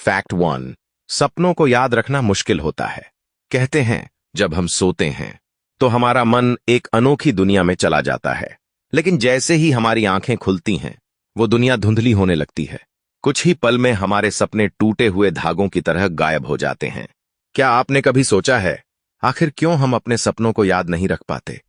Fact 1। सपनों को याद रखना मुश्किल होता है। कहते हैं जब हम सोते हैं तो हमारा मन एक अनोखी दुनिया में चला जाता है, लेकिन जैसे ही हमारी आंखें खुलती हैं वो दुनिया धुंधली होने लगती है। कुछ ही पल में हमारे सपने टूटे हुए धागों की तरह गायब हो जाते हैं। क्या आपने कभी सोचा है आखिर क्यों हम अपने सपनों को याद नहीं रख पाते?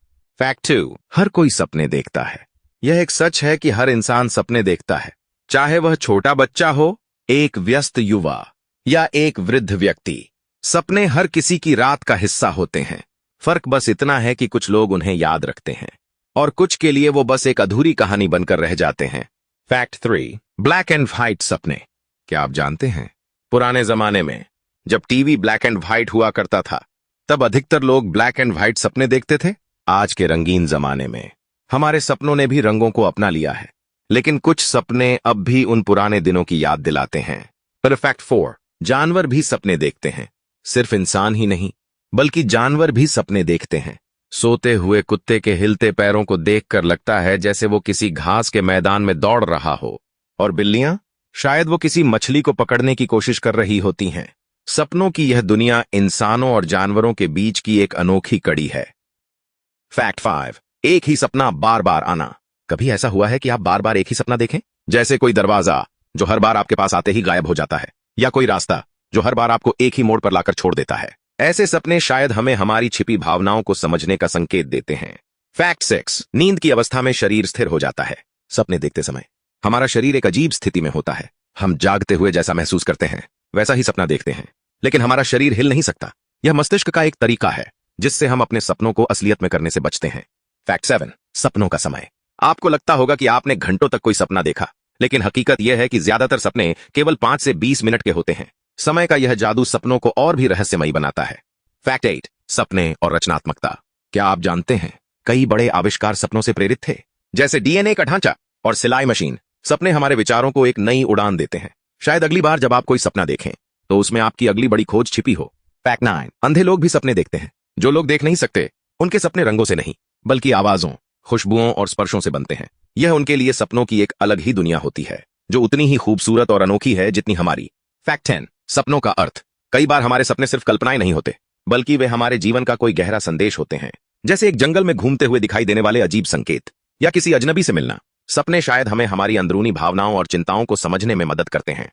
फैक्ट 2। हर कोई सपने देखता है। यह एक सच है कि हर इंसान सपने देखता है, चाहे वह छोटा बच्चा हो, एक व्यस्त युवा या एक वृद्ध व्यक्ति। सपने हर किसी की रात का हिस्सा होते हैं। फर्क बस इतना है कि कुछ लोग उन्हें याद रखते हैं और कुछ के लिए वो बस एक अधूरी कहानी बनकर रह जाते हैं। फैक्ट 3। ब्लैक एंड व्हाइट सपने। क्या आप जानते हैं पुराने जमाने में जब टीवी ब्लैक एंड व्हाइट हुआ करता था तब अधिकतर लोग ब्लैक एंड व्हाइट सपने देखते थे। आज के रंगीन जमाने में हमारे सपनों ने भी रंगों को अपना लिया है, लेकिन कुछ सपने अब भी उन पुराने दिनों की याद दिलाते हैं। पर फैक्ट 4। जानवर भी सपने देखते हैं। सिर्फ इंसान ही नहीं बल्कि जानवर भी सपने देखते हैं। सोते हुए कुत्ते के हिलते पैरों को देखकर लगता है जैसे वो किसी घास के मैदान में दौड़ रहा हो, और बिल्लियां शायद वो किसी मछली को पकड़ने की कोशिश कर रही होती हैं। सपनों की यह दुनिया इंसानों और जानवरों के बीच की एक अनोखी कड़ी है। फैक्ट 5। एक ही सपना बार बार आना। कभी ऐसा हुआ है कि आप बार बार एक ही सपना देखें? जैसे कोई दरवाजा जो हर बार आपके पास आते ही गायब हो जाता है, या कोई रास्ता जो हर बार आपको एक ही मोड़ पर लाकर छोड़ देता है। ऐसे सपने शायद हमें हमारी छिपी भावनाओं को समझने का संकेत देते हैं। फैक्ट 6। नींद की अवस्था में शरीर स्थिर हो जाता है। सपने देखते समय हमारा शरीर एक अजीब स्थिति में होता है। हम जागते हुए जैसा महसूस करते हैं वैसा ही सपना देखते हैं, लेकिन हमारा शरीर हिल नहीं सकता। यह मस्तिष्क का एक तरीका है जिससे हम अपने सपनों को असलियत में करने से बचते हैं। फैक्ट 7। सपनों का समय। आपको लगता होगा कि आपने घंटों तक कोई सपना देखा, लेकिन हकीकत यह है कि ज्यादातर सपने केवल 5 से 20 मिनट के होते हैं। समय का यह जादू सपनों को और भी रहस्यमयी बनाता है। फैक्ट 8। सपने और रचनात्मकता। क्या आप जानते हैं कई बड़े आविष्कार सपनों से प्रेरित थे, जैसे डीएनए का ढांचा और सिलाई मशीन। सपने हमारे विचारों को एक नई उड़ान देते हैं। शायद अगली बार जब आप कोई सपना देखें तो उसमें आपकी अगली बड़ी खोज छिपी हो। फैक्ट 9। अंधे लोग भी सपने देखते हैं। जो लोग देख नहीं सकते उनके सपने रंगों से नहीं बल्कि आवाजों, खुशबुओं और स्पर्शों से बनते हैं। यह उनके लिए सपनों की एक अलग ही दुनिया होती है जो उतनी ही खूबसूरत और अनोखी है जितनी हमारी। फैक्ट 10। सपनों का अर्थ। कई बार हमारे सपने सिर्फ कल्पनाएं नहीं होते बल्कि वे हमारे जीवन का कोई गहरा संदेश होते हैं, जैसे एक जंगल में घूमते हुए दिखाई देने वाले अजीब संकेत या किसी अजनबी से मिलना। सपने शायद हमें हमारी अंदरूनी भावनाओं और चिंताओं को समझने में मदद करते हैं।